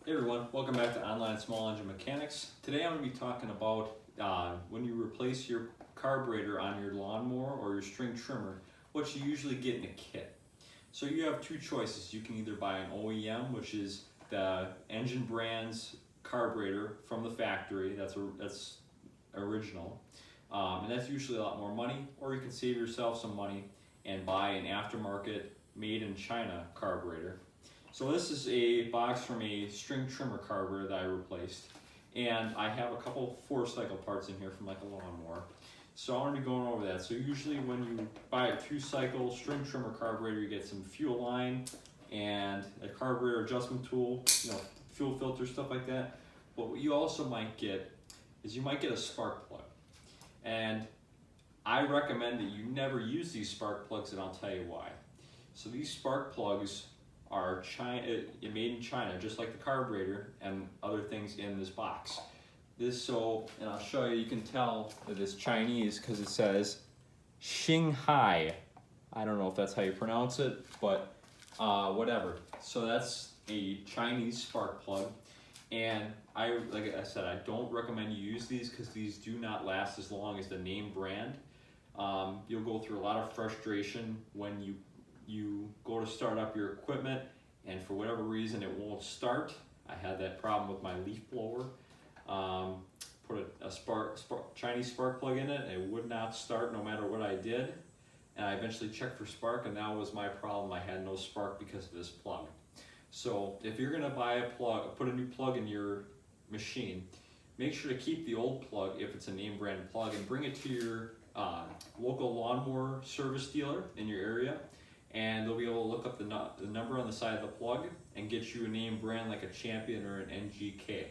Hey everyone, welcome back to Online Small Engine Mechanics. Today I'm going to be talking about when you replace your carburetor on your lawnmower or your string trimmer, what you usually get in a kit. So you have two choices. You can either buy an OEM, which is the engine brand's carburetor from the factory, that's original, and that's usually a lot more money, or you can save yourself some money and buy an aftermarket made in China carburetor. So this is a box from a string trimmer carburetor that I replaced, and I have a couple 4-cycle parts in here from like a lawnmower. So I'm going to be going over that. So usually when you buy a 2-cycle string trimmer carburetor, you get some fuel line and a carburetor adjustment tool, fuel filter, stuff like that. But what you also might get is you might get a spark plug. And I recommend that you never use these spark plugs, and I'll tell you why. So these spark plugs are made in China, just like the carburetor and other things in this box. And I'll show you, you can tell that it's Chinese because it says Shanghai. I don't know if that's how you pronounce it, but whatever. So that's a Chinese spark plug. And like I said, I don't recommend you use these because these do not last as long as the name brand. You'll go through a lot of frustration when you go to start up your equipment and for whatever reason it won't start. I had that problem with my leaf blower. Put a Chinese spark plug in it, and it would not start no matter what I did. And I eventually checked for spark, and that was my problem. I had no spark because of this plug. So if you're gonna buy a plug, put a new plug in your machine, make sure to keep the old plug if it's a name brand plug and bring it to your local lawnmower service dealer in your area, and they'll be able to look up the number on the side of the plug and get you a name brand like a Champion or an NGK.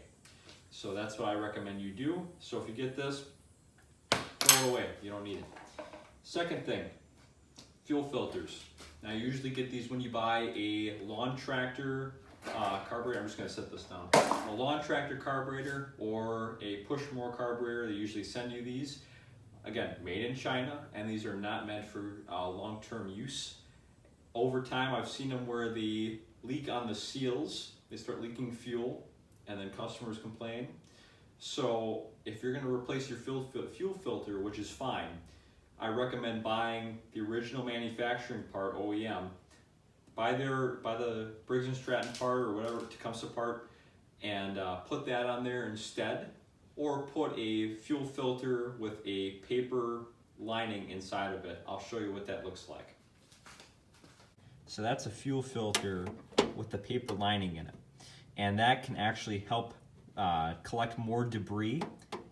So that's what I recommend you do. So if you get this, throw it away. You don't need it. Second thing, fuel filters. Now you usually get these when you buy a lawn tractor carburetor. I'm just going to set this down. A lawn tractor carburetor or a push mower carburetor, they usually send you these. Again, made in China, and these are not meant for long-term use. Over time, I've seen them where they leak on the seals, they start leaking fuel, and then customers complain. So if you're going to replace your fuel filter, which is fine, I recommend buying the original manufacturing part, OEM. Buy the Briggs & Stratton part or whatever Tecumseh part, and put that on there instead. Or put a fuel filter with a paper lining inside of it. I'll show you what that looks like. So that's a fuel filter with the paper lining in it. And that can actually help collect more debris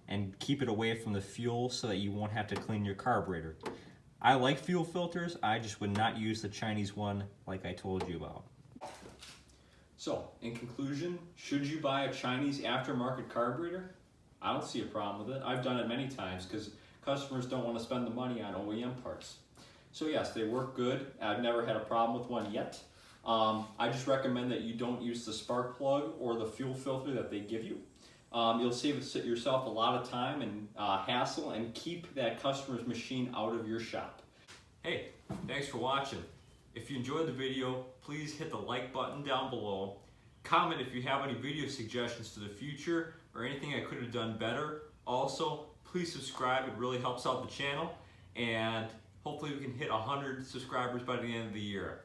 and keep it away from the fuel so that you won't have to clean your carburetor. I like fuel filters, I just would not use the Chinese one like I told you about. So, in conclusion, should you buy a Chinese aftermarket carburetor? I don't see a problem with it. I've done it many times because customers don't want to spend the money on OEM parts. So yes, they work good. I've never had a problem with one yet. I just recommend that you don't use the spark plug or the fuel filter that they give you. You'll save yourself a lot of time and hassle, and keep that customer's machine out of your shop. Hey, thanks for watching. If you enjoyed the video, please hit the like button down below. Comment if you have any video suggestions for the future or anything I could have done better. Also, please subscribe. It really helps out the channel, and hopefully we can hit 100 subscribers by the end of the year.